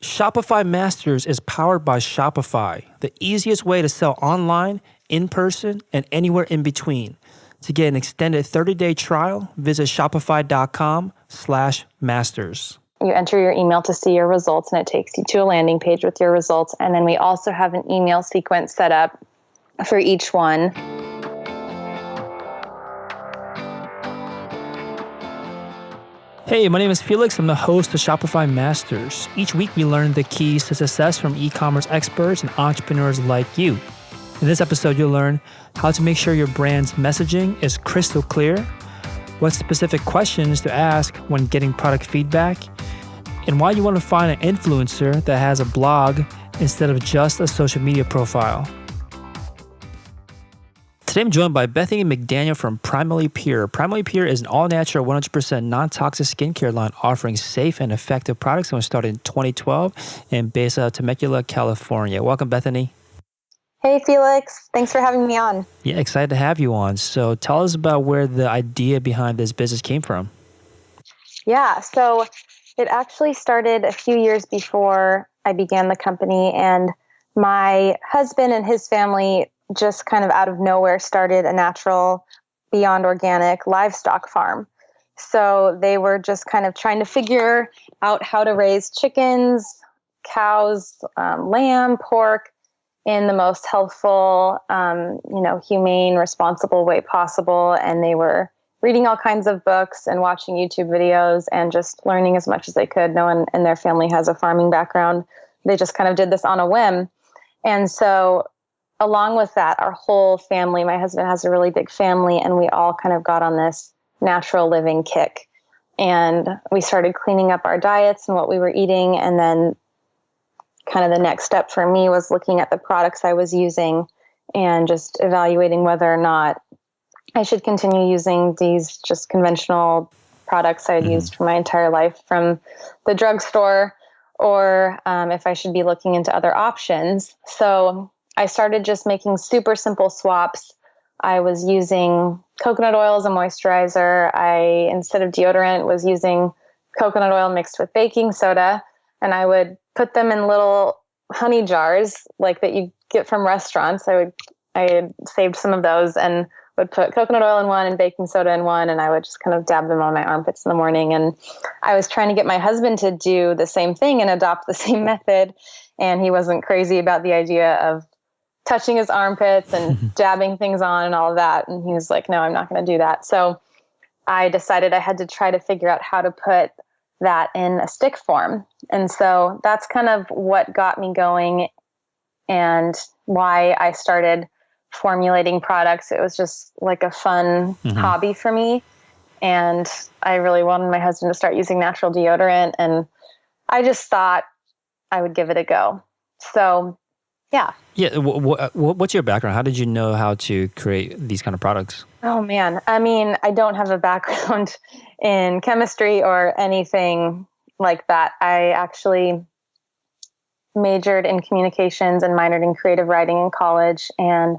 Shopify Masters is powered by Shopify, the easiest way to sell online, in person, and anywhere in between. To get an extended 30-day trial, visit shopify.com/masters. You enter your email to see your results, and it takes you to a landing page with your results. And then we also have an email sequence set up for each one. Hey, my name is Felix. I'm the host of Shopify Masters. Each week, we learn the keys to success from e-commerce experts and entrepreneurs like you. In this episode, you'll learn how to make sure your brand's messaging is crystal clear, what specific questions to ask when getting product feedback, and why you want to find an influencer that has a blog instead of just a social media profile. Today, I'm joined by Bethany McDaniel from Primally Pure. Primally Pure is an all-natural, 100% non-toxic skincare line offering safe and effective products that was started in 2012 and based out of Temecula, California. Welcome, Bethany. Hey, Felix. Thanks for having me on. Yeah, excited to have you on. So tell us about where the idea behind this business came from. Yeah, so it actually started a few years before I began the company, and my husband and his family just kind of out of nowhere started a natural, beyond organic livestock farm. So they were just kind of trying to figure out how to raise chickens, cows, lamb, pork in the most healthful, humane, responsible way possible. And they were reading all kinds of books and watching YouTube videos and just learning as much as they could. No one in their family has a farming background. They just kind of did this on a whim. And so along with that, our whole family, my husband has a really big family, and we all kind of got on this natural living kick. And we started cleaning up our diets and what we were eating. And then kind of the next step for me was looking at the products I was using and just evaluating whether or not I should continue using these just conventional products I had used for my entire life from the drugstore, or if I should be looking into other options. So I started just making super simple swaps. I was using coconut oil as a moisturizer. I, instead of deodorant, was using coconut oil mixed with baking soda. And I would put them in little honey jars like that you get from restaurants. I had saved some of those and would put coconut oil in one and baking soda in one. And I would just kind of dab them on my armpits in the morning. And I was trying to get my husband to do the same thing and adopt the same method. And he wasn't crazy about the idea of touching his armpits and dabbing things on and all of that. And he was like, no, I'm not going to do that. So I decided I had to try to figure out how to put that in a stick form. And so that's kind of what got me going and why I started formulating products. It was just like a fun hobby for me. And I really wanted my husband to start using natural deodorant. And I just thought I would give it a go. So yeah. Yeah. What's your background? How did you know how to create these kind of products? Oh, man. I mean, I don't have a background in chemistry or anything like that. I actually majored in communications and minored in creative writing in college and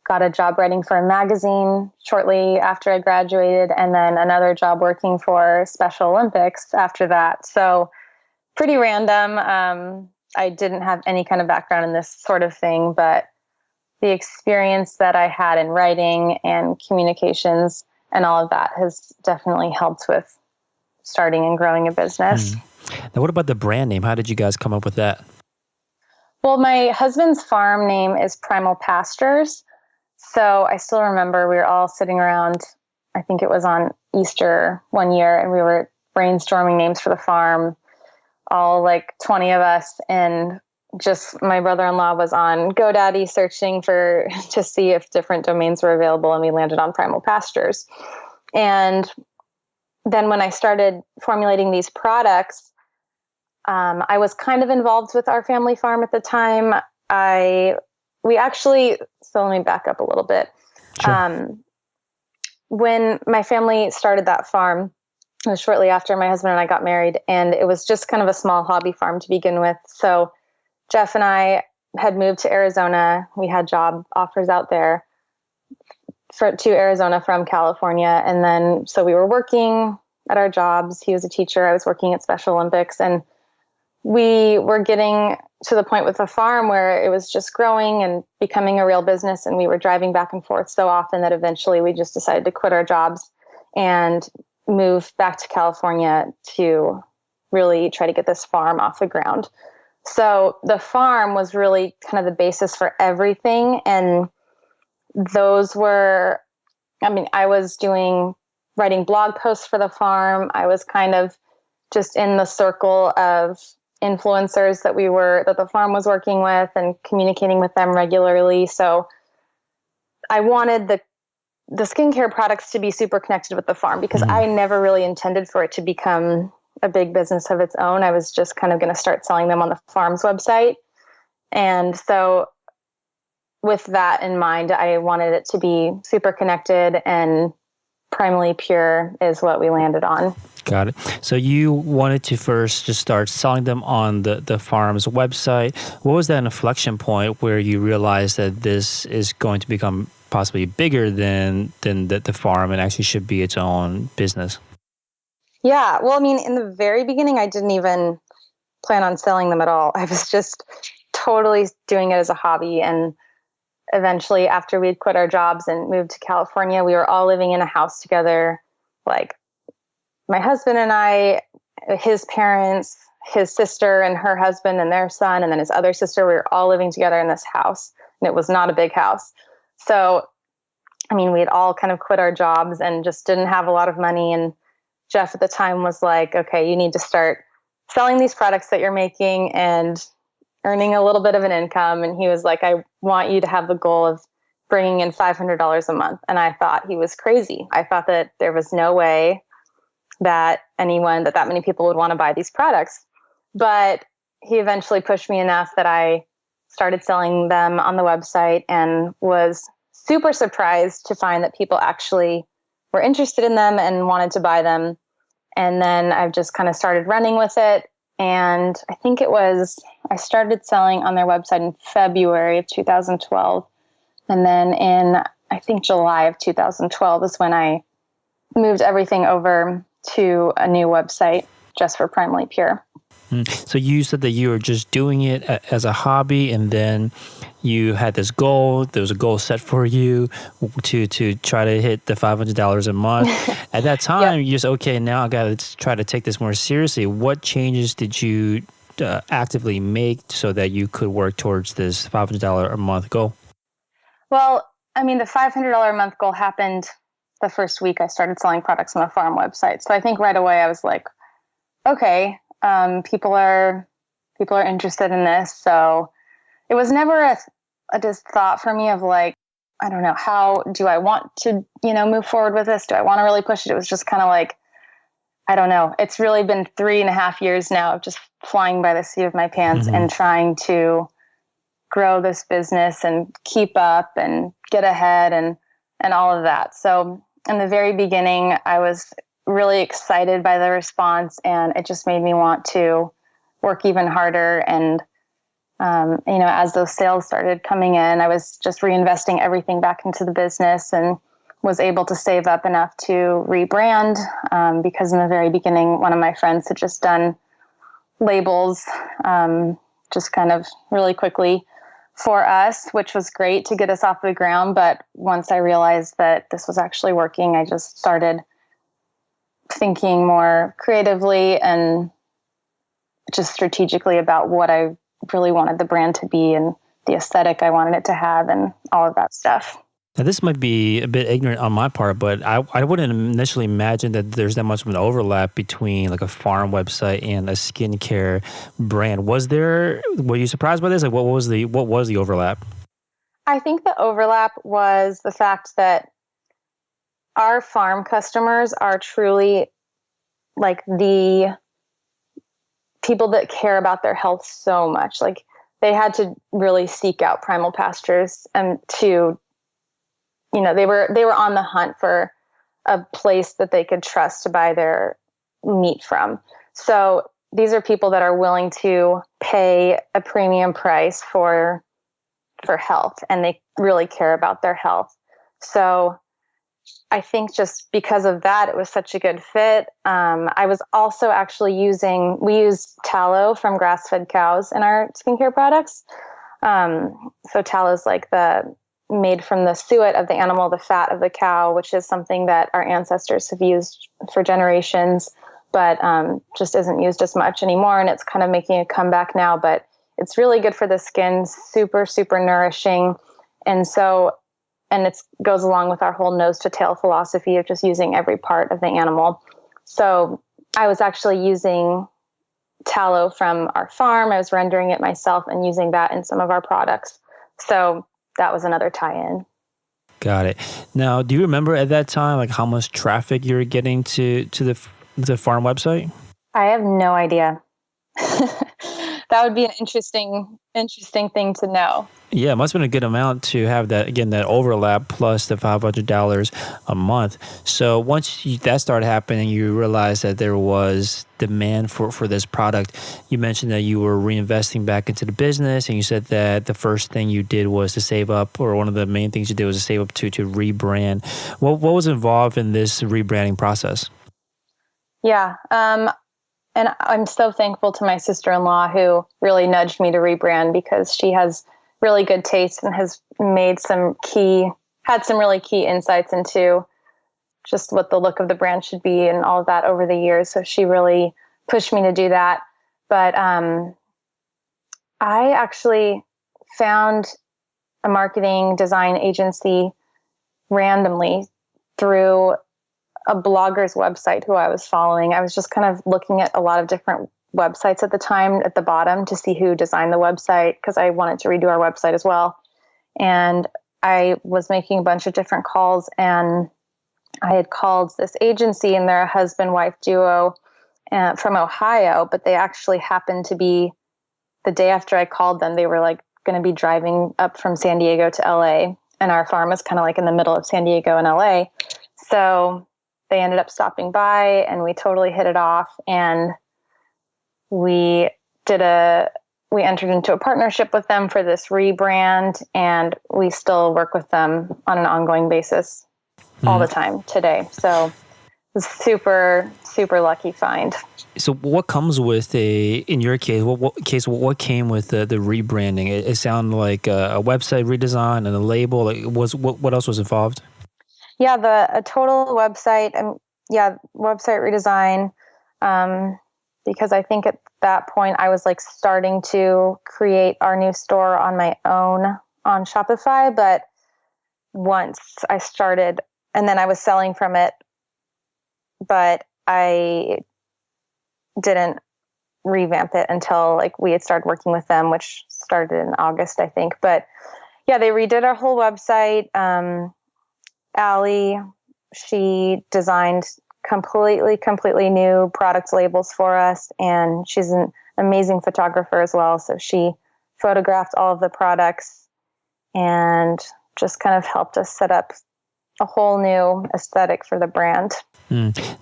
got a job writing for a magazine shortly after I graduated, and then another job working for Special Olympics after that. So pretty random. I didn't have any kind of background in this sort of thing, but the experience that I had in writing and communications and all of that has definitely helped with starting and growing a business. Now, what about the brand name? How did you guys come up with that? Well, my husband's farm name is Primal Pastures. So I still remember we were all sitting around, I think it was on Easter one year, and we were brainstorming names for the farm, all like 20 of us. And just my brother-in-law was on GoDaddy searching to see if different domains were available, and we landed on Primal Pastures. And then when I started formulating these products, I was kind of involved with our family farm at the time. So let me back up a little bit. Sure. When my family started that farm, it was shortly after my husband and I got married, and it was just kind of a small hobby farm to begin with. So Jeff and I had moved to Arizona. We had job offers out there to Arizona from California. And then, so we were working at our jobs. He was a teacher. I was working at Special Olympics. And we were getting to the point with the farm where it was just growing and becoming a real business. And we were driving back and forth so often that eventually we just decided to quit our jobs and move back to California to really try to get this farm off the ground. So the farm was really kind of the basis for everything. And those were, I was writing blog posts for the farm. I was kind of just in the circle of influencers that the farm was working with and communicating with them regularly. So I wanted the skincare products to be super connected with the farm because I never really intended for it to become a big business of its own. I was just kind of going to start selling them on the farm's website. And so with that in mind, I wanted it to be super connected, and Primally Pure is what we landed on. Got it. So you wanted to first just start selling them on the farm's website. What was that inflection point where you realized that this is going to become possibly bigger than the farm and actually should be its own business? Yeah. Well, in the very beginning, I didn't even plan on selling them at all. I was just totally doing it as a hobby. And eventually, after we'd quit our jobs and moved to California, we were all living in a house together. Like my husband and I, his parents, his sister and her husband and their son, and then his other sister, we were all living together in this house. And it was not a big house. So, we had all kind of quit our jobs and just didn't have a lot of money. And Jeff at the time was like, okay, you need to start selling these products that you're making and earning a little bit of an income. And he was like, I want you to have the goal of bringing in $500 a month. And I thought he was crazy. I thought that there was no way that that many people would want to buy these products. But he eventually pushed me enough that I started selling them on the website and was super surprised to find that people actually were interested in them and wanted to buy them. And then I've just kind of started running with it. And I think I started selling on their website in February of 2012. And then in, I think, July of 2012 is when I moved everything over to a new website just for Primally Pure. So you said that you were just doing it as a hobby, and then you had this goal. There was a goal set for you to try to hit the $500 a month. At that time, You just, okay, now I got to try to take this more seriously. What changes did you actively make so that you could work towards this $500 a month goal? Well, the $500 a month goal happened the first week I started selling products on the farm website. So I think right away I was like, okay, people are interested in this. So it was never a just thought for me of like, I don't know, how do I want to, move forward with this? Do I want to really push it? It was just kind of like, I don't know. It's really been 3.5 years now of just flying by the seat of my pants and trying to grow this business and keep up and get ahead and all of that. So in the very beginning, I was really excited by the response, and it just made me want to work even harder. And, as those sales started coming in, I was just reinvesting everything back into the business and was able to save up enough to rebrand, because in the very beginning, one of my friends had just done labels, just kind of really quickly for us, which was great to get us off the ground. But once I realized that this was actually working, I just started thinking more creatively and just strategically about what I really wanted the brand to be and the aesthetic I wanted it to have and all of that stuff. Now, this might be a bit ignorant on my part, but I wouldn't initially imagine that there's that much of an overlap between like a farm website and a skincare brand. Were you surprised by this? Like, what was the overlap? I think the overlap was the fact that our farm customers are truly like the people that care about their health so much. Like they had to really seek out Primal Pastures and they were on the hunt for a place that they could trust to buy their meat from. So these are people that are willing to pay a premium price for health, and they really care about their health. So I think just because of that, it was such a good fit. I was also actually we use tallow from grass-fed cows in our skincare products. So tallow is like made from the suet of the animal, the fat of the cow, which is something that our ancestors have used for generations, but just isn't used as much anymore. And it's kind of making a comeback now, but it's really good for the skin, super, super nourishing. And it goes along with our whole nose to tail philosophy of just using every part of the animal. So I was actually using tallow from our farm. I was rendering it myself and using that in some of our products. So that was another tie-in. Got it. Now, do you remember at that time, like how much traffic you were getting to the farm website? I have no idea. That would be an interesting thing to know. Yeah, it must have been a good amount to have that overlap plus the $500 a month. So once that started happening, you realized that there was demand for this product. You mentioned that you were reinvesting back into the business, and you said that the first thing you did was to save up, or one of the main things you did was to save up to rebrand. What was involved in this rebranding process? Yeah. And I'm so thankful to my sister-in-law who really nudged me to rebrand, because she has really good taste and has had some really key insights into just what the look of the brand should be and all of that over the years. So she really pushed me to do that. But I actually found a marketing design agency randomly through a blogger's website who I was following. I was just kind of looking at a lot of different websites at the time at the bottom to see who designed the website, because I wanted to redo our website as well. And I was making a bunch of different calls, and I had called this agency, and they're a husband-wife duo from Ohio, but they actually happened to be, the day after I called them, they were like going to be driving up from San Diego to LA, and our farm is kind of like in the middle of San Diego and LA. So they ended up stopping by, and we totally hit it off. And we entered into a partnership with them for this rebrand, and we still work with them on an ongoing basis all the time today. So it was super, super lucky find. So what comes with in your case, what came with the rebranding? It sounded like a website redesign and a label. What else was involved? Yeah, a total website website redesign. Because I think at that point I was like starting to create our new store on my own on Shopify. But once I started, and then I was selling from it, but I didn't revamp it until like we had started working with them, which started in August, I think. But yeah, they redid our whole website. Allie, she designed completely new product labels for us, and she's an amazing photographer as well. So she photographed all of the products and just kind of helped us set up a whole new aesthetic for the brand.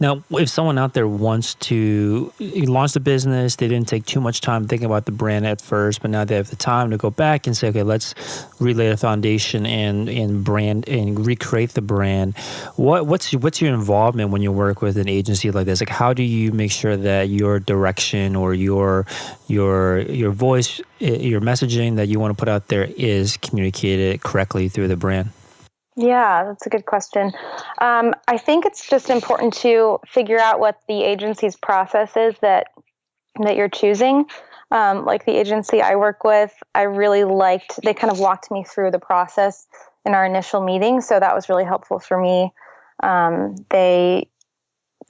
Now, if someone out there wants to launch the business, they didn't take too much time thinking about the brand at first, but now they have the time to go back and say, okay, let's relay a foundation and brand and recreate the brand. What's your involvement when you work with an agency like this? Like, how do you make sure that your direction or your voice, your messaging that you want to put out there is communicated correctly through the brand? Yeah, that's a good question. I think it's just important to figure out what the agency's process is that you're choosing. Like the agency I work with, I really liked, they kind of walked me through the process in our initial meeting. So that was really helpful for me. They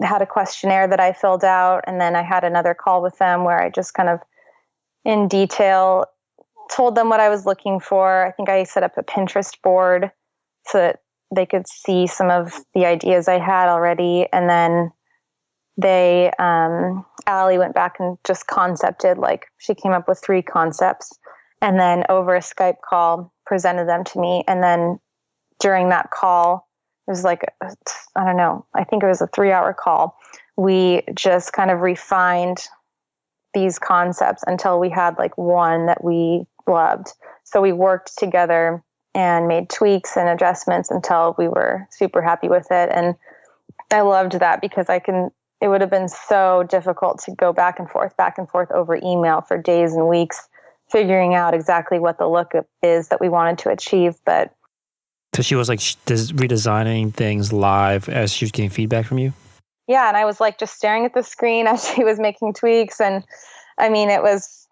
had a questionnaire that I filled out, and then I had another call with them where I just kind of in detail told them what I was looking for. I think I set up a Pinterest board so that they could see some of the ideas I had already. And then Allie went back and just concepted, like she came up with 3 concepts, and then over a Skype call presented them to me. And then during that call, it was like, I don't know, I think it was a 3-hour call. We just kind of refined these concepts until we had like one that we loved. So we worked together and made tweaks and adjustments until we were super happy with it. And I loved that because it would have been so difficult to go back and forth over email for days and weeks, figuring out exactly what the look is that we wanted to achieve. But so she was like redesigning things live as she was getting feedback from you? Yeah. And I was like just staring at the screen as she was making tweaks. And I mean, it was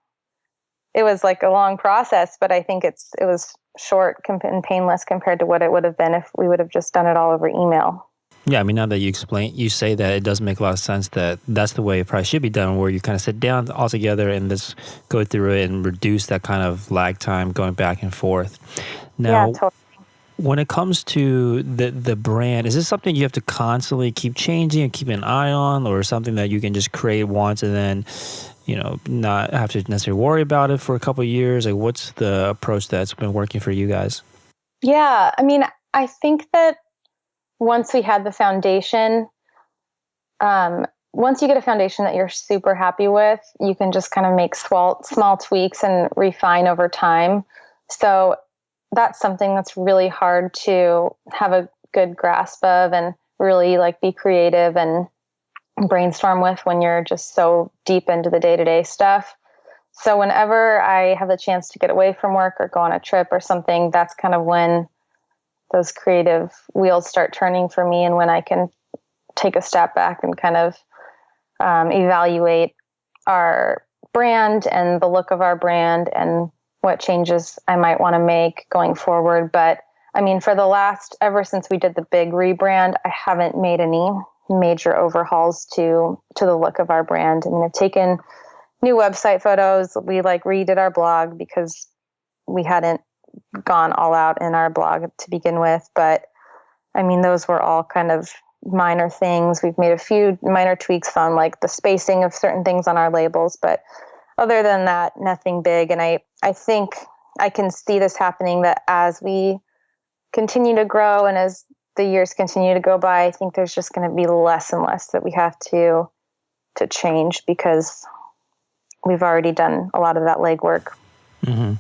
like a long process, but I think it was short and painless compared to what it would have been if we would have just done it all over email. Yeah, I mean, now that you say that, it does make a lot of sense that that's the way it probably should be done, where you kind of sit down all together and just go through it and reduce that kind of lag time going back and forth. Now, yeah, totally. When it comes to the brand, is this something you have to constantly keep changing and keep an eye on, or something that you can just create once and then, not have to necessarily worry about it for a couple of years? Like, what's the approach that's been working for you guys? Yeah, I mean, I think that once we had the foundation, once you get a foundation that you're super happy with, you can just kind of make small tweaks and refine over time. So that's something that's really hard to have a good grasp of and really like be creative and brainstorm with when you're just so deep into the day-to-day stuff. So whenever I have the chance to get away from work or go on a trip or something, that's kind of when those creative wheels start turning for me, and when I can take a step back and kind of evaluate our brand and the look of our brand and what changes I might want to make going forward. But I mean, ever since we did the big rebrand, I haven't made any major overhauls to the look of our brand. I mean, I've taken new website photos. We redid our blog because we hadn't gone all out in our blog to begin with. But I mean, those were all kind of minor things. We've made a few minor tweaks on like the spacing of certain things on our labels, but other than that, nothing big. And I think I can see this happening, that as we continue to grow and as the years continue to go by, I think there's just going to be less and less that we have to change because we've already done a lot of that legwork. Mm-hmm.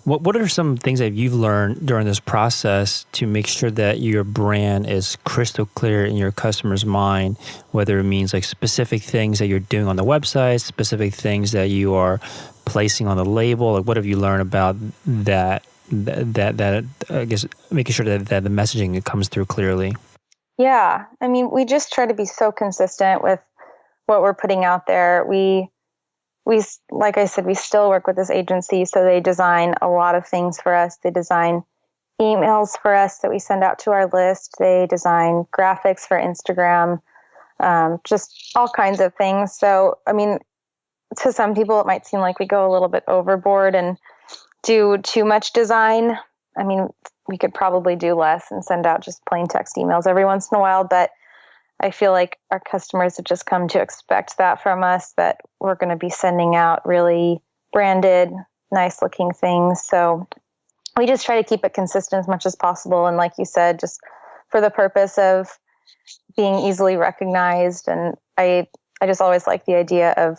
What are some things that you've learned during this process to make sure that your brand is crystal clear in your customer's mind, whether it means like specific things that you're doing on the website, specific things that you are placing on the label? Like, what have you learned about that I guess making sure that the messaging comes through clearly? Yeah. I mean, we just try to be so consistent with what we're putting out there. We like I said, we still work with this agency, so they design a lot of things for us. They design emails for us that we send out to our list. They design graphics for Instagram, just all kinds of things. So, I mean, to some people, it might seem like we go a little bit overboard and do too much design. I mean, we could probably do less and send out just plain text emails every once in a while, but I feel like our customers have just come to expect that from us, that we're going to be sending out really branded, nice looking things. So we just try to keep it consistent as much as possible. And like you said, just for the purpose of being easily recognized. And I just always like the idea of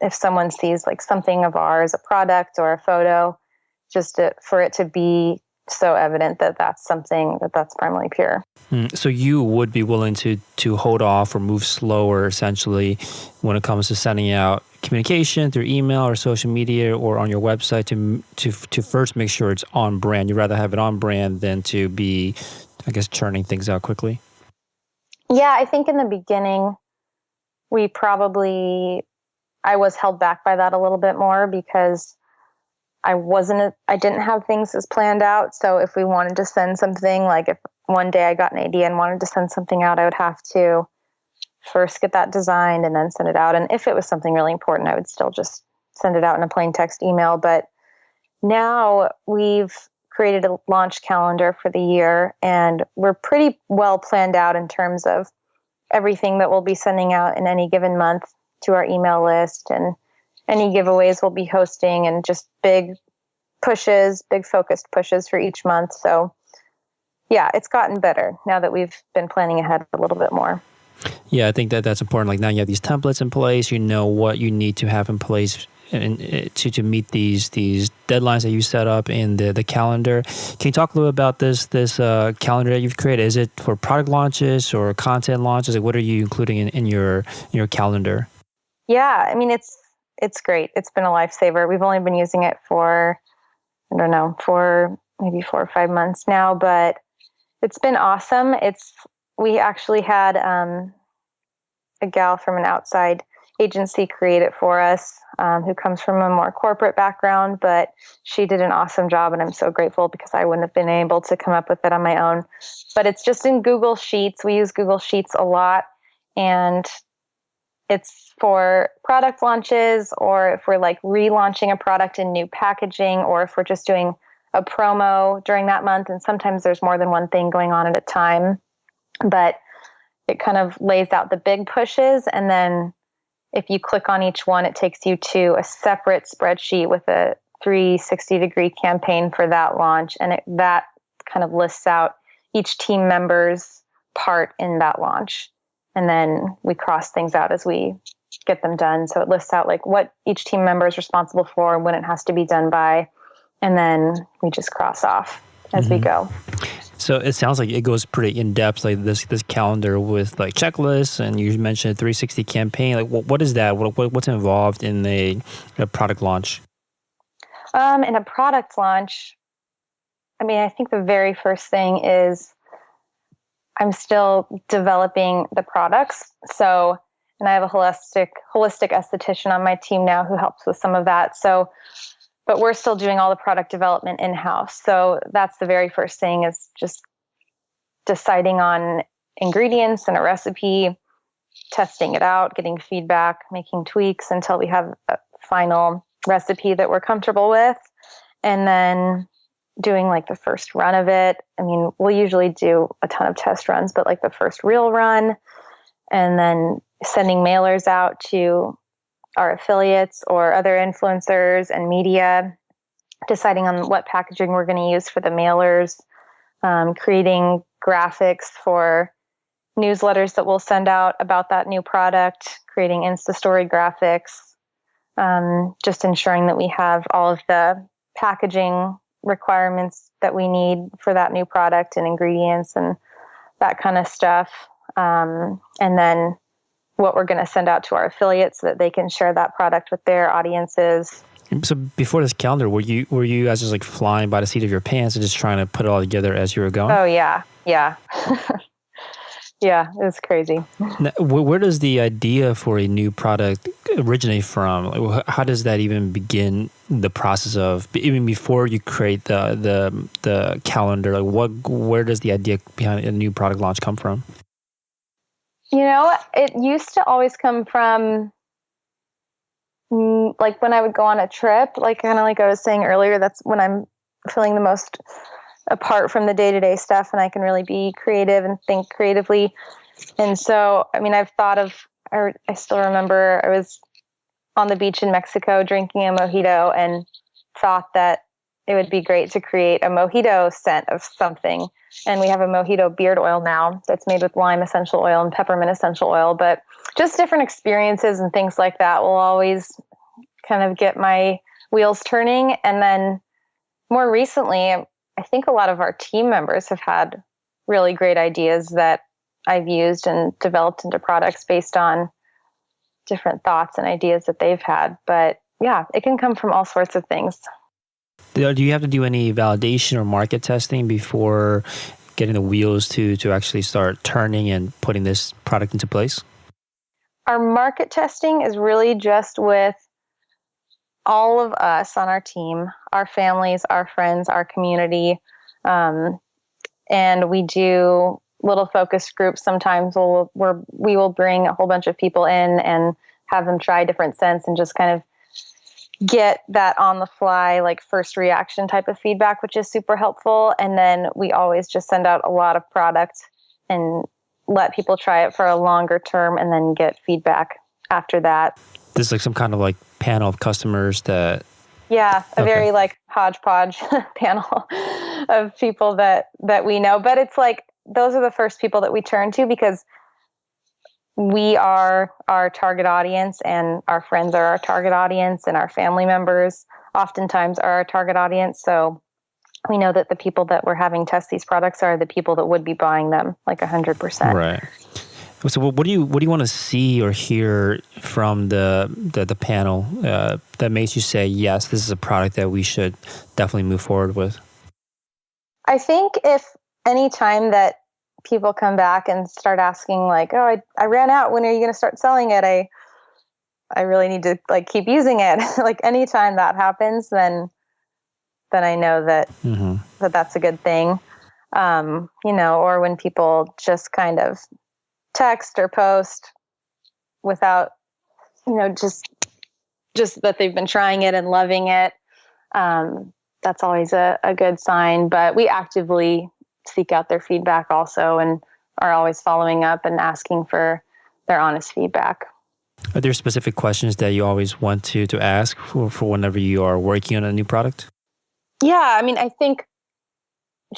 if someone sees like something of ours, a product or a photo, for it to be so evident that that's something that's primarily pure. So you would be willing to hold off or move slower, essentially, when it comes to sending out communication through email or social media or on your website to first make sure it's on brand. You'd rather have it on brand than to be, I guess, churning things out quickly. Yeah, I think in the beginning, I was held back by that a little bit more because I didn't have things as planned out. So if we wanted to send something, like if one day I got an idea and wanted to send something out, I would have to first get that designed and then send it out. And if it was something really important, I would still just send it out in a plain text email. But now we've created a launch calendar for the year, and we're pretty well planned out in terms of everything that we'll be sending out in any given month to our email list, and any giveaways we'll be hosting, and just big focused pushes for each month. So yeah, it's gotten better now that we've been planning ahead a little bit more. Yeah, I think that's important. Like now you have these templates in place, you know what you need to have in place to meet these deadlines that you set up in the calendar. Can you talk a little about this calendar that you've created? Is it for product launches or content launches? Like, what are you including in your calendar? Yeah, I mean, it's great. It's been a lifesaver. We've only been using it for, I don't know, for maybe 4 or 5 months now, but it's been awesome. We actually had a gal from an outside agency create it for us, who comes from a more corporate background, but she did an awesome job, and I'm so grateful because I wouldn't have been able to come up with it on my own. But it's just in Google Sheets. We use Google Sheets a lot, and it's for product launches, or if we're like relaunching a product in new packaging, or if we're just doing a promo during that month. And sometimes there's more than one thing going on at a time, but it kind of lays out the big pushes. And then if you click on each one, it takes you to a separate spreadsheet with a 360-degree campaign for that launch. And that kind of lists out each team member's part in that launch. And then we cross things out as we get them done. So it lists out like what each team member is responsible for and when it has to be done by. And then we just cross off as we go. So it sounds like it goes pretty in depth, like this calendar with like checklists, and you mentioned a 360 campaign. Like what is that? What's involved in a product launch? In a product launch, I mean, I think the very first thing is I'm still developing the products. So, and I have a holistic esthetician on my team now who helps with some of that. So, but we're still doing all the product development in-house. So that's the very first thing, is just deciding on ingredients and a recipe, testing it out, getting feedback, making tweaks until we have a final recipe that we're comfortable with. And then doing like the first run of it. I mean, we'll usually do a ton of test runs, but like the first real run, and then sending mailers out to our affiliates or other influencers and media, deciding on what packaging we're going to use for the mailers, creating graphics for newsletters that we'll send out about that new product, creating Insta story graphics, just ensuring that we have all of the packaging requirements that we need for that new product and ingredients and that kind of stuff. And then what we're going to send out to our affiliates so that they can share that product with their audiences. So before this calendar, were you guys just like flying by the seat of your pants and just trying to put it all together as you were going? Oh yeah. Yeah, it was crazy. Now, where does the idea for a new product originate from? Like, how does that even begin the process of, even before you create the calendar? Like where does the idea behind a new product launch come from? You know, it used to always come from like when I would go on a trip, like kind of like I was saying earlier, that's when I'm feeling the most apart from the day-to-day stuff and I can really be creative and think creatively. And so, I mean, I've thought of, or I still remember I was on the beach in Mexico drinking a mojito and thought that it would be great to create a mojito scent of something. And we have a mojito beard oil now that's made with lime essential oil and peppermint essential oil. But just different experiences and things like that will always kind of get my wheels turning. And then more recently, I think a lot of our team members have had really great ideas that I've used and developed into products based on different thoughts and ideas that they've had. But yeah, it can come from all sorts of things. Do you have to do any validation or market testing before getting the wheels to actually start turning and putting this product into place? Our market testing is really just with all of us on our team, our families, our friends, our community. And we do little focus groups. Sometimes we will bring a whole bunch of people in and have them try different scents and just kind of get that on the fly, like first reaction type of feedback, which is super helpful. And then we always just send out a lot of product and let people try it for a longer term and then get feedback after that. This is like some kind of like panel of customers that... Yeah, very like hodgepodge panel of people that we know. But it's like, those are the first people that we turn to because we are our target audience, and our friends are our target audience, and our family members oftentimes are our target audience. So we know that the people that we're having test these products are the people that would be buying them, like 100%. Right. So what do you want to see or hear from the panel that makes you say, yes, this is a product that we should definitely move forward with? I think if any time that people come back and start asking like, oh, I ran out, when are you going to start selling it? I really need to like keep using it. Like anytime that happens, then I know that that's a good thing. Or when people just kind of text or post without, just that they've been trying it and loving it. That's always a good sign, but we actively seek out their feedback also and are always following up and asking for their honest feedback. Are there specific questions that you always want to ask for whenever you are working on a new product? Yeah, I mean, I think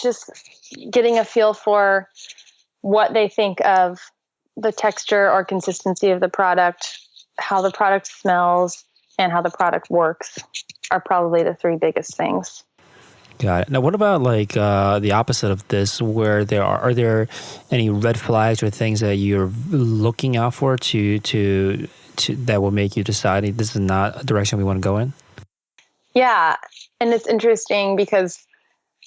just getting a feel for what they think of the texture or consistency of the product, how the product smells, and how the product works are probably the three biggest things. Got it. Now, what about like the opposite of this, where are there any red flags or things that you're looking out for to that will make you decide this is not a direction we want to go in? Yeah, and it's interesting because,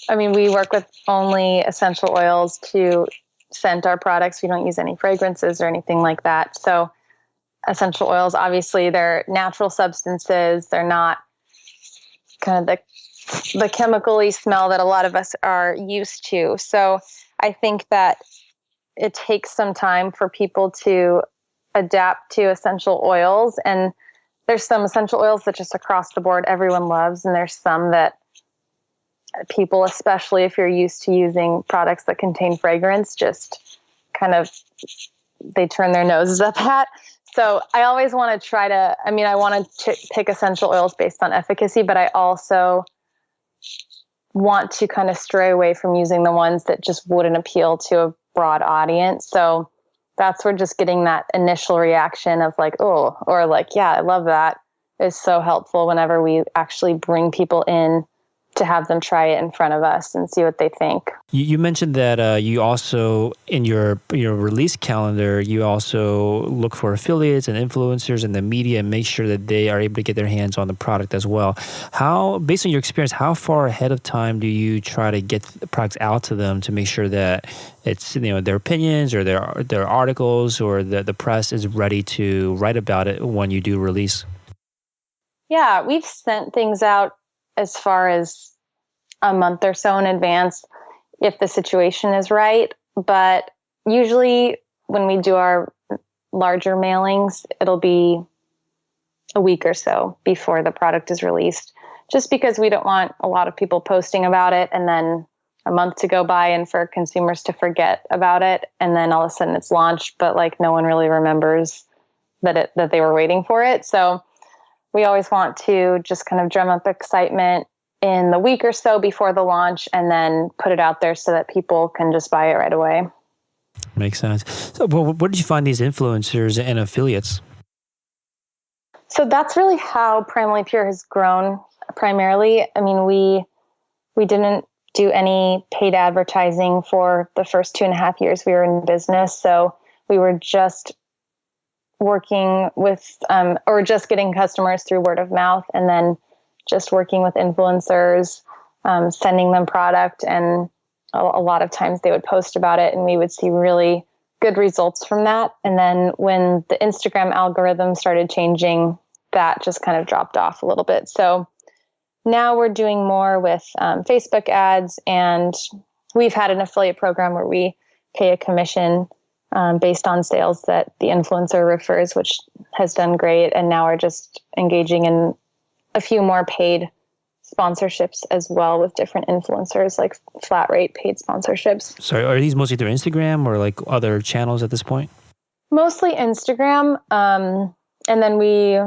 I mean, we work with only essential oils to scent our products. We don't use any fragrances or anything like that. So essential oils, obviously, they're natural substances. They're not kind of the chemical-y smell that a lot of us are used to. So I think that it takes some time for people to adapt to essential oils. And there's some essential oils that just across the board everyone loves. And there's some that people, especially if you're used to using products that contain fragrance, just kind of, they turn their noses up at. So I always want to I want to pick essential oils based on efficacy, but I also want to kind of stray away from using the ones that just wouldn't appeal to a broad audience. So that's where just getting that initial reaction of like, oh, or like, yeah, I love that, is so helpful whenever we actually bring people in to have them try it in front of us and see what they think. You mentioned that you also, in your release calendar, you also look for affiliates and influencers in the media and make sure that they are able to get their hands on the product as well. How, based on your experience, how far ahead of time do you try to get the products out to them to make sure that it's, their opinions or their articles or the press is ready to write about it when you do release? Yeah, we've sent things out as far as a month or so in advance if the situation is right. But usually when we do our larger mailings, it'll be a week or so before the product is released, just because we don't want a lot of people posting about it and then a month to go by and for consumers to forget about it. And then all of a sudden it's launched, but like no one really remembers that they were waiting for it. So we always want to just kind of drum up excitement in the week or so before the launch and then put it out there so that people can just buy it right away. Makes sense. So where did you find these influencers and affiliates? So that's really how Primally Pure has grown primarily. I mean, we didn't do any paid advertising for the first 2.5 years we were in business. So we were just working with, or just getting customers through word of mouth, and then just working with influencers, sending them product. And a lot of times they would post about it and we would see really good results from that. And then when the Instagram algorithm started changing, that just kind of dropped off a little bit. So now we're doing more with Facebook ads, and we've had an affiliate program where we pay a commission based on sales that the influencer refers, which has done great. And now we're just engaging in a few more paid sponsorships as well with different influencers, like flat rate paid sponsorships. So are these mostly through Instagram or like other channels at this point? Mostly Instagram. And then we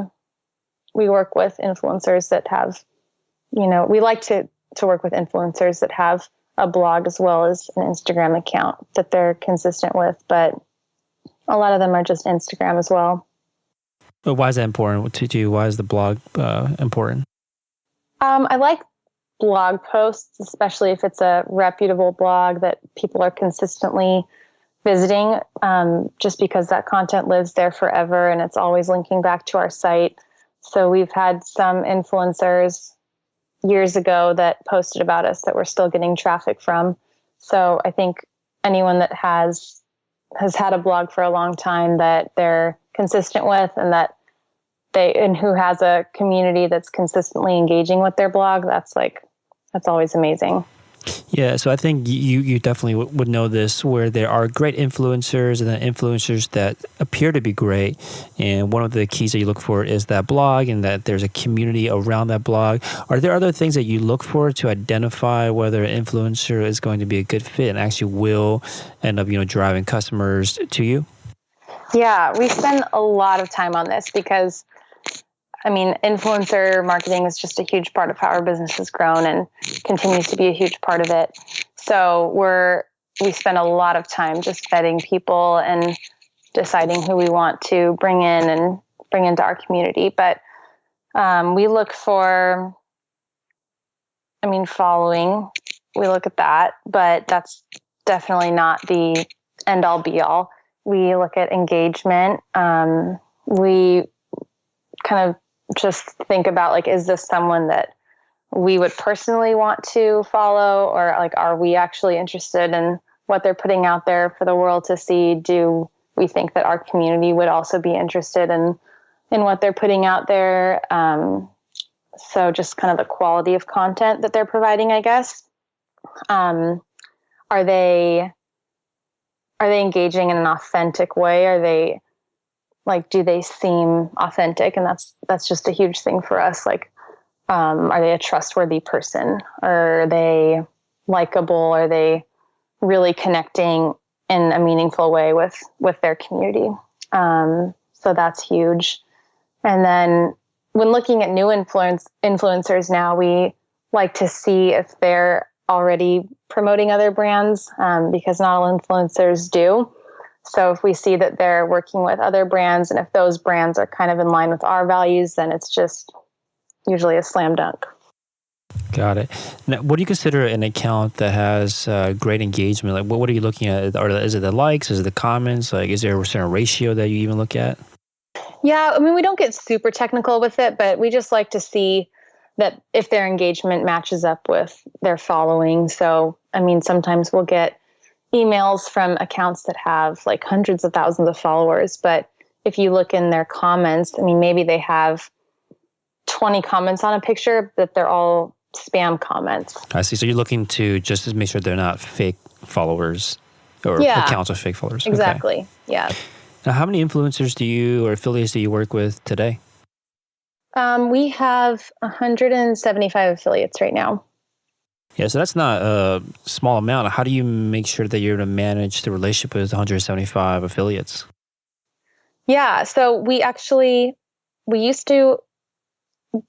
work with influencers that have, we like to work with influencers that have a blog as well as an Instagram account that they're consistent with. But A lot of them are just Instagram as well. But why is that important to you? Why is the blog important? I like blog posts, especially if it's a reputable blog that people are consistently visiting, just because that content lives there forever and it's always linking back to our site. So we've had some influencers years ago that posted about us that we're still getting traffic from. So I think anyone that has had a blog for a long time that they're consistent with and who has a community that's consistently engaging with their blog, that's always amazing. Yeah, so I think you definitely would know this, where there are great influencers and then influencers that appear to be great. And one of the keys that you look for is that blog and that there's a community around that blog. Are there other things that you look for to identify whether an influencer is going to be a good fit and actually will end up, driving customers to you? Yeah, we spend a lot of time on this because influencer marketing is just a huge part of how our business has grown and continues to be a huge part of it. So we spend a lot of time just vetting people and deciding who we want to bring into our community. But we look for, following, we look at that, but that's definitely not the end all be all. We look at engagement. We kind of just think about is this someone that we would personally want to follow, or are we actually interested in what they're putting out there for the world to see? Do we think that our community would also be interested in what they're putting out there? So just kind of the quality of content that they're providing, I guess. Are they engaging in an authentic way? Are they do they seem authentic? And that's just a huge thing for us. Are they a trustworthy person? Are they likable? Are they really connecting in a meaningful way with their community? So that's huge. And then when looking at new influencers now, we like to see if they're already promoting other brands, because not all influencers do. So if we see that they're working with other brands and if those brands are kind of in line with our values, then it's just usually a slam dunk. Got it. Now, what do you consider an account that has great engagement? What are you looking at? Is it the likes? Is it the comments? Is there a certain ratio that you even look at? Yeah, we don't get super technical with it, but we just like to see that if their engagement matches up with their following. So, sometimes we'll get emails from accounts that have hundreds of thousands of followers. But if you look in their comments, maybe they have 20 comments on a picture, but they're all spam comments. I see. So you're looking to just make sure they're not fake followers or accounts of fake followers. Exactly. Okay. Yeah. Now, how many influencers or affiliates do you work with today? We have 175 affiliates right now. Yeah, so that's not a small amount. How do you make sure that you're able to manage the relationship with 175 affiliates? Yeah, so we used to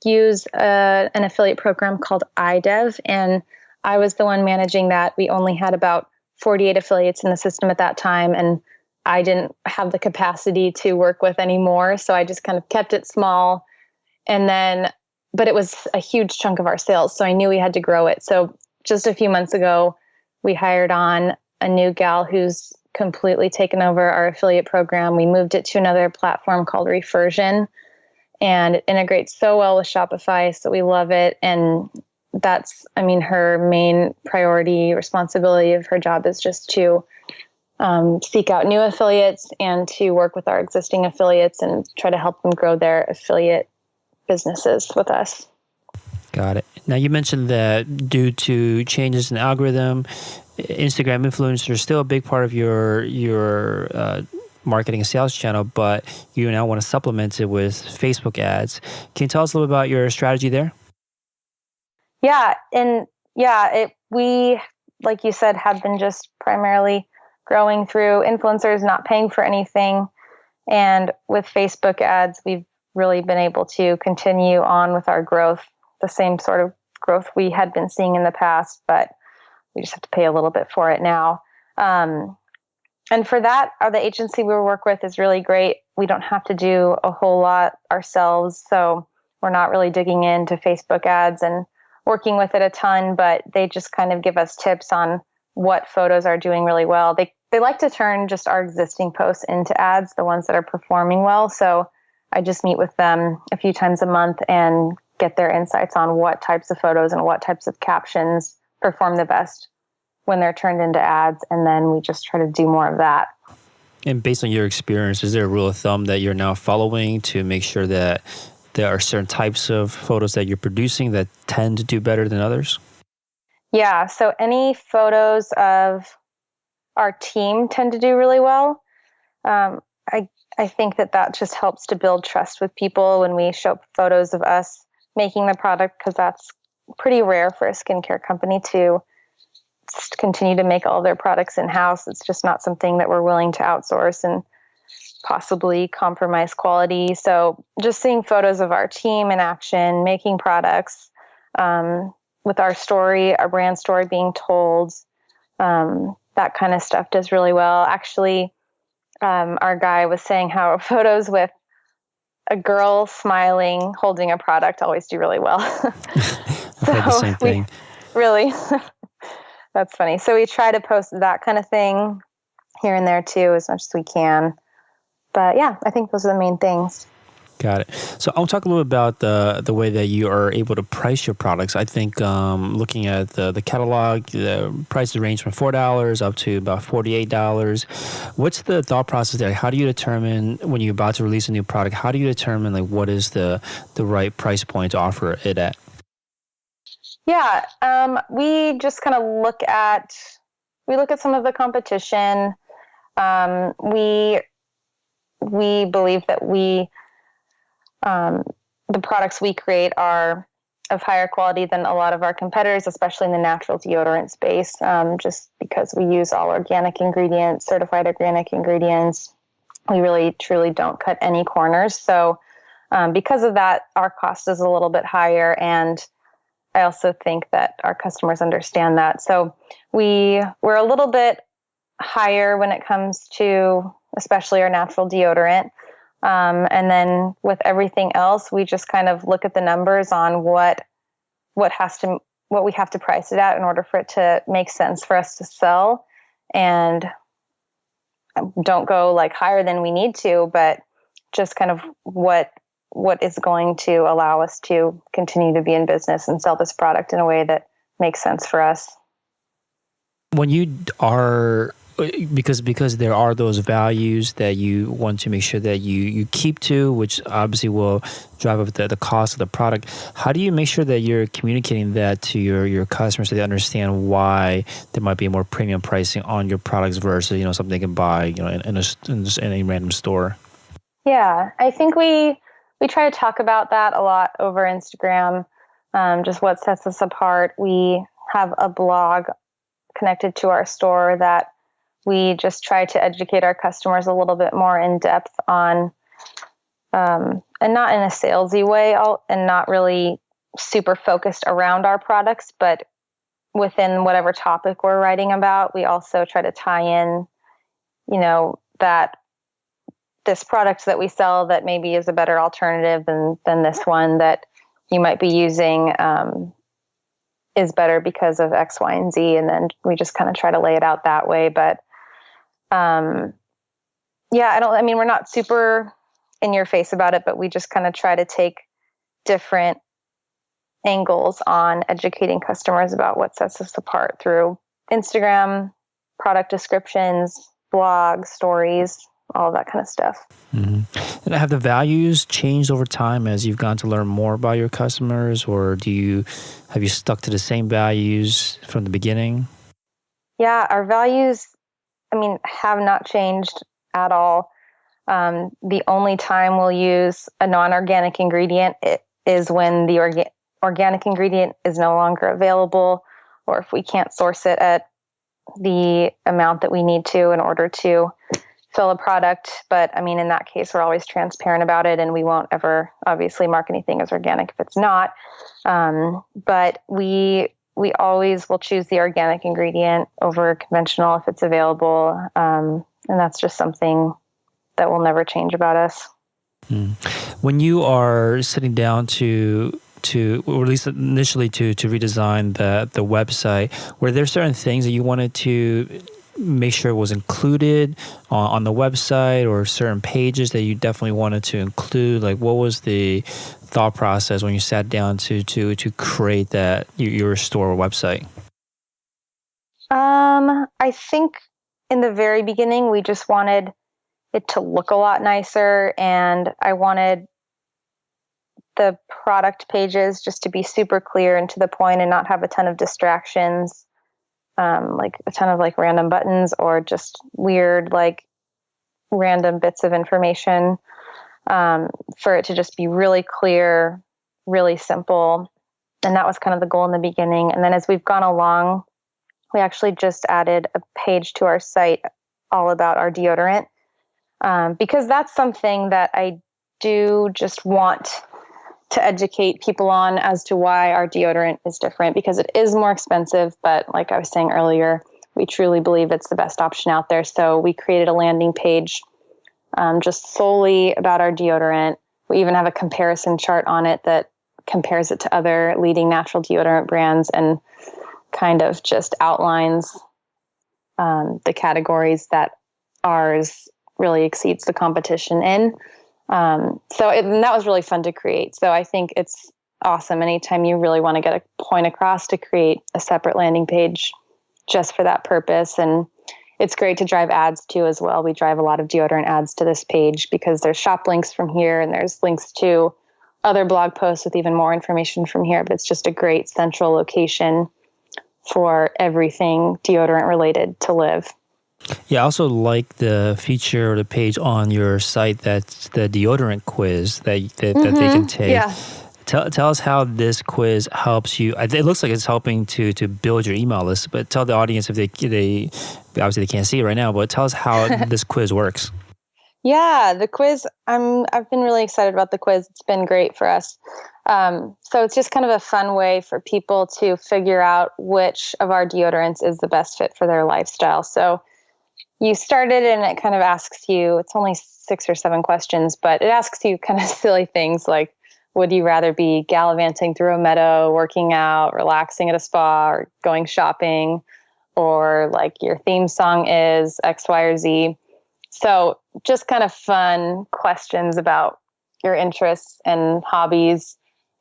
use an affiliate program called iDev, and I was the one managing that. We only had about 48 affiliates in the system at that time, and I didn't have the capacity to work with any more, so I just kind of kept it small. But it was a huge chunk of our sales, so I knew we had to grow it. So just a few months ago, we hired on a new gal who's completely taken over our affiliate program. We moved it to another platform called Refersion, and it integrates so well with Shopify, so we love it. And that's, her main priority, responsibility of her job is just to seek out new affiliates and to work with our existing affiliates and try to help them grow their affiliate businesses with us. Got it. Now, you mentioned that due to changes in algorithm, Instagram influencers are still a big part of your marketing and sales channel, but you now want to supplement it with Facebook ads. Can you tell us a little bit about your strategy there? Yeah, we, like you said, have been just primarily growing through influencers, not paying for anything. And with Facebook ads, we've really been able to continue on with our growth, the same sort of growth we had been seeing in the past, but we just have to pay a little bit for it now. And for that, the agency we work with is really great. We don't have to do a whole lot ourselves. So we're not really digging into Facebook ads and working with it a ton, but they just kind of give us tips on what photos are doing really well. They like to turn just our existing posts into ads, the ones that are performing well. So I just meet with them a few times a month and get their insights on what types of photos and what types of captions perform the best when they're turned into ads. And then we just try to do more of that. And based on your experience, is there a rule of thumb that you're now following to make sure that there are certain types of photos that you're producing that tend to do better than others? Yeah. So any photos of our team tend to do really well. I think that just helps to build trust with people when we show photos of us making the product, because that's pretty rare for a skincare company to continue to make all their products in-house. It's just not something that we're willing to outsource and possibly compromise quality. So just seeing photos of our team in action, making products, with our story, our brand story being told, that kind of stuff does really well. Actually, our guy was saying how photos with a girl smiling, holding a product always do really well. I've heard the same thing. Really, that's funny. So we try to post that kind of thing here and there too, as much as we can. But yeah, I think those are the main things. Got it. So I'll talk a little about the way that you are able to price your products. I think looking at the catalog, the prices range from $4 up to about $48. What's the thought process there? How do you determine when you're about to release a new product? How do you determine what is the right price point to offer it at? Yeah, we just kind of look at some of the competition. We believe that the products we create are of higher quality than a lot of our competitors, especially in the natural deodorant space, just because we use all organic ingredients, certified organic ingredients. We really, truly don't cut any corners. So because of that, our cost is a little bit higher. And I also think that our customers understand that. So we're a little bit higher when it comes to especially our natural deodorant. And then with everything else, we just kind of look at the numbers on what we have to price it at in order for it to make sense for us to sell, and don't go higher than we need to, but just kind of what is going to allow us to continue to be in business and sell this product in a way that makes sense for us. When you are, because there are those values that you want to make sure that you keep to, which obviously will drive up the cost of the product. How do you make sure that you're communicating that to your customers so they understand why there might be more premium pricing on your products versus something they can buy in a random store? Yeah, I think we try to talk about that a lot over Instagram. Just what sets us apart. We have a blog connected to our store that we just try to educate our customers a little bit more in depth on, and not in a salesy way, and not really super focused around our products, but within whatever topic we're writing about, we also try to tie in, that this product that we sell that maybe is a better alternative than this one that you might be using is better because of X, Y, and Z. And then we just kind of try to lay it out that way. But we're not super in your face about it, but we just kind of try to take different angles on educating customers about what sets us apart through Instagram, product descriptions, blogs, stories, all of that kind of stuff. Mm-hmm. And have the values changed over time as you've gone to learn more about your customers, or have you stuck to the same values from the beginning? Yeah, our values, have not changed at all. The only time we'll use a non-organic ingredient is when the organic ingredient is no longer available, or if we can't source it at the amount that we need to in order to fill a product. But in that case, we're always transparent about it, and we won't ever obviously mark anything as organic if it's not. But we always will choose the organic ingredient over conventional if it's available. And that's just something that will never change about us. When you are sitting down to or at least initially to redesign the website, were there certain things that you wanted to make sure was included on the website, or certain pages that you definitely wanted to include? Like, what was the thought process when you sat down to create that your store or website? I think in the very beginning, we just wanted it to look a lot nicer, and I wanted the product pages just to be super clear and to the point and not have a ton of distractions, like a ton of like random buttons or just weird like random bits of information, for it to just be really clear, really simple. And that was kind of the goal in the beginning. And then as we've gone along, we actually just added a page to our site all about our deodorant, because that's something that I do just want to educate people on as to why our deodorant is different, because it is more expensive. But like I was saying earlier, we truly believe it's the best option out there. So we created a landing page just solely about our deodorant. We even have a comparison chart on it that compares it to other leading natural deodorant brands and kind of just outlines the categories that ours really exceeds the competition in. And that was really fun to create. So I think it's awesome anytime you really want to get a point across to create a separate landing page just for that purpose. And it's great to drive ads too as well. We drive a lot of deodorant ads to this page because there's shop links from here and there's links to other blog posts with even more information from here. But it's just a great central location for everything deodorant related to live. Yeah, I also like the feature or the page on your site that's the deodorant quiz that they can take. Yeah. Tell us how this quiz helps you. It looks like it's helping to build your email list, but tell the audience if they obviously they can't see it right now, but tell us how this quiz works. Yeah, the quiz, I've been really excited about the quiz. It's been great for us. So it's just kind of a fun way for people to figure out which of our deodorants is the best fit for their lifestyle. So you start it and it kind of asks you, it's only 6 or 7 questions, but it asks you kind of silly things like, would you rather be gallivanting through a meadow, working out, relaxing at a spa, or going shopping, or like your theme song is X, Y, or Z? So just kind of fun questions about your interests and hobbies.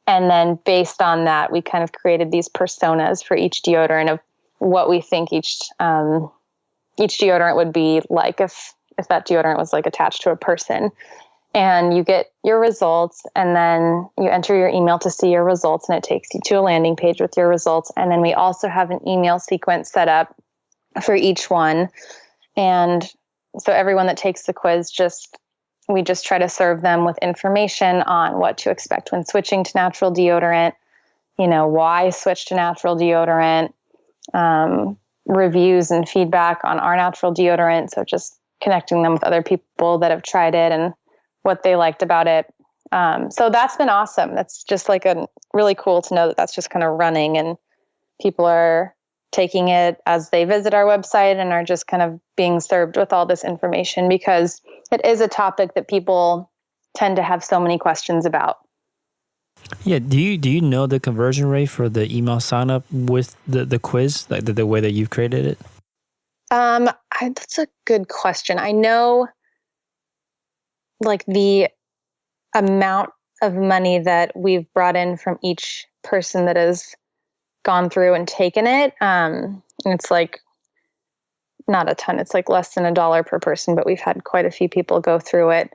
And then based on that, we kind of created these personas for each deodorant of what we think each deodorant would be like if that deodorant was like attached to a person. And you get your results, and then you enter your email to see your results, and it takes you to a landing page with your results. And then we also have an email sequence set up for each one. And so everyone that takes the quiz, we just try to serve them with information on what to expect when switching to natural deodorant, why switch to natural deodorant, reviews and feedback on our natural deodorant. So just connecting them with other people that have tried it and what they liked about it. So that's been awesome. That's just like a really cool to know that that's just kind of running and people are taking it as they visit our website and are just kind of being served with all this information, because it is a topic that people tend to have so many questions about. Yeah. Do you know the conversion rate for the email sign up with the quiz, like the way that you've created it? That's a good question. I know like the amount of money that we've brought in from each person that has gone through and taken it. And it's like not a ton. It's like less than $1 per person, but we've had quite a few people go through it.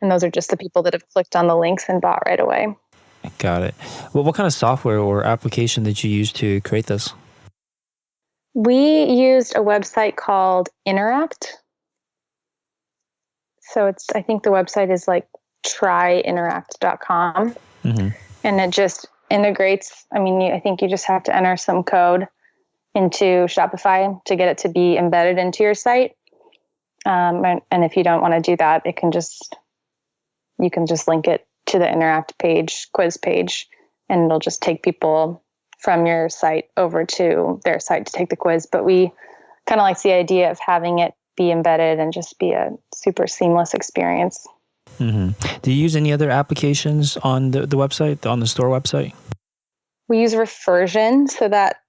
And those are just the people that have clicked on the links and bought right away. Got it. Well, what kind of software or application did you use to create this? We used a website called Interact. So I think the website is like tryinteract.com. Mm-hmm. And it just integrates. I think you just have to enter some code into Shopify to get it to be embedded into your site. And if you don't want to do that, you can just link it to the Interact page, quiz page, and it'll just take people from your site over to their site to take the quiz. But we kind of like the idea of having it be embedded and just be a super seamless experience. Mm-hmm. Do you use any other applications on the website, on the store website? We use Refersion, so that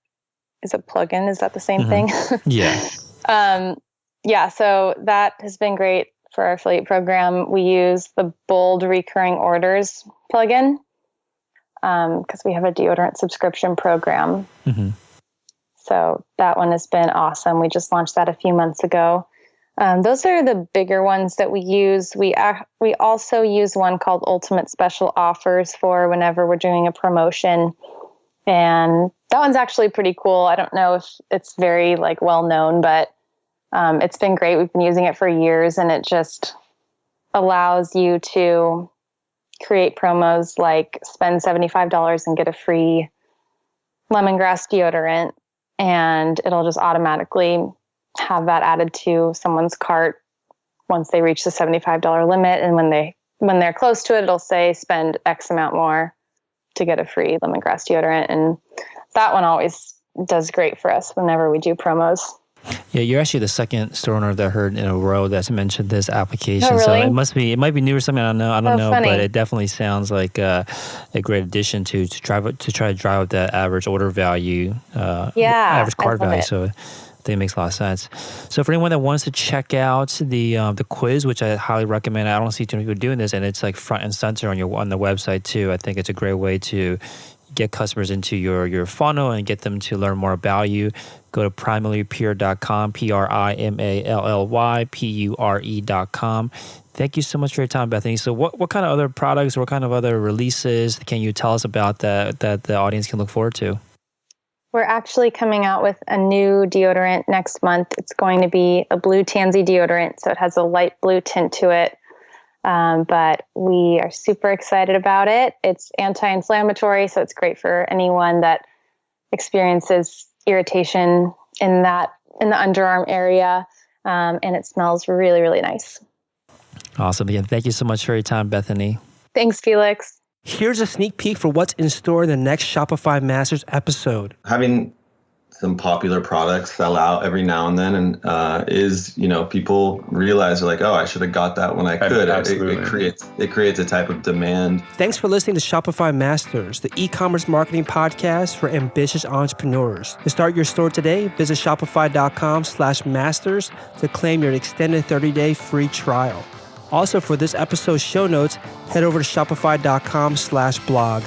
is a plugin. Is that the same thing? Yeah. Yeah, so that has been great for our affiliate program. We use the Bold Recurring Orders plugin because we have a deodorant subscription program. Mm-hmm. So that one has been awesome. We just launched that a few months ago. Those are the bigger ones that we use. We also use one called Ultimate Special Offers for whenever we're doing a promotion. And that one's actually pretty cool. I don't know if it's very well known, but it's been great. We've been using it for years, and it just allows you to create promos like spend $75 and get a free lemongrass deodorant, and it'll just automatically have that added to someone's cart once they reach the $75 limit. And when they're close to it, it'll say spend X amount more to get a free lemongrass deodorant. And that one always does great for us whenever we do promos. Yeah, you're actually the second store owner that I heard in a row that's mentioned this application. Oh, really? So it might be new or something. I don't know, funny. But it definitely sounds like a great addition to try to drive up that average order value, average cart value. So I think it makes a lot of sense. So for anyone that wants to check out the quiz, which I highly recommend, I don't see too many people doing this, and it's front and center on the website too. I think it's a great way to get customers into your funnel and get them to learn more about you. Go to primallypure.com, primallypure.com. Thank you so much for your time, Bethany. So what kind of other products, what kind of other releases can you tell us about that the audience can look forward to? We're actually coming out with a new deodorant next month. It's going to be a blue tansy deodorant, so it has a light blue tint to it. But we are super excited about it. It's anti-inflammatory, so it's great for anyone that experiences irritation in the underarm area. And it smells really, really nice. Awesome. Again, thank you so much for your time, Bethany. Thanks, Felix. Here's a sneak peek for what's in store in the next Shopify Masters episode. Having some popular products sell out every now and then, and people realize they're like, oh, I should have got that when I could. It creates a type of demand. Thanks for listening to Shopify Masters, the e-commerce marketing podcast for ambitious entrepreneurs. To start your store today, visit shopify.com/masters to claim your extended 30-day free trial. Also, for this episode's show notes, head over to shopify.com/blog.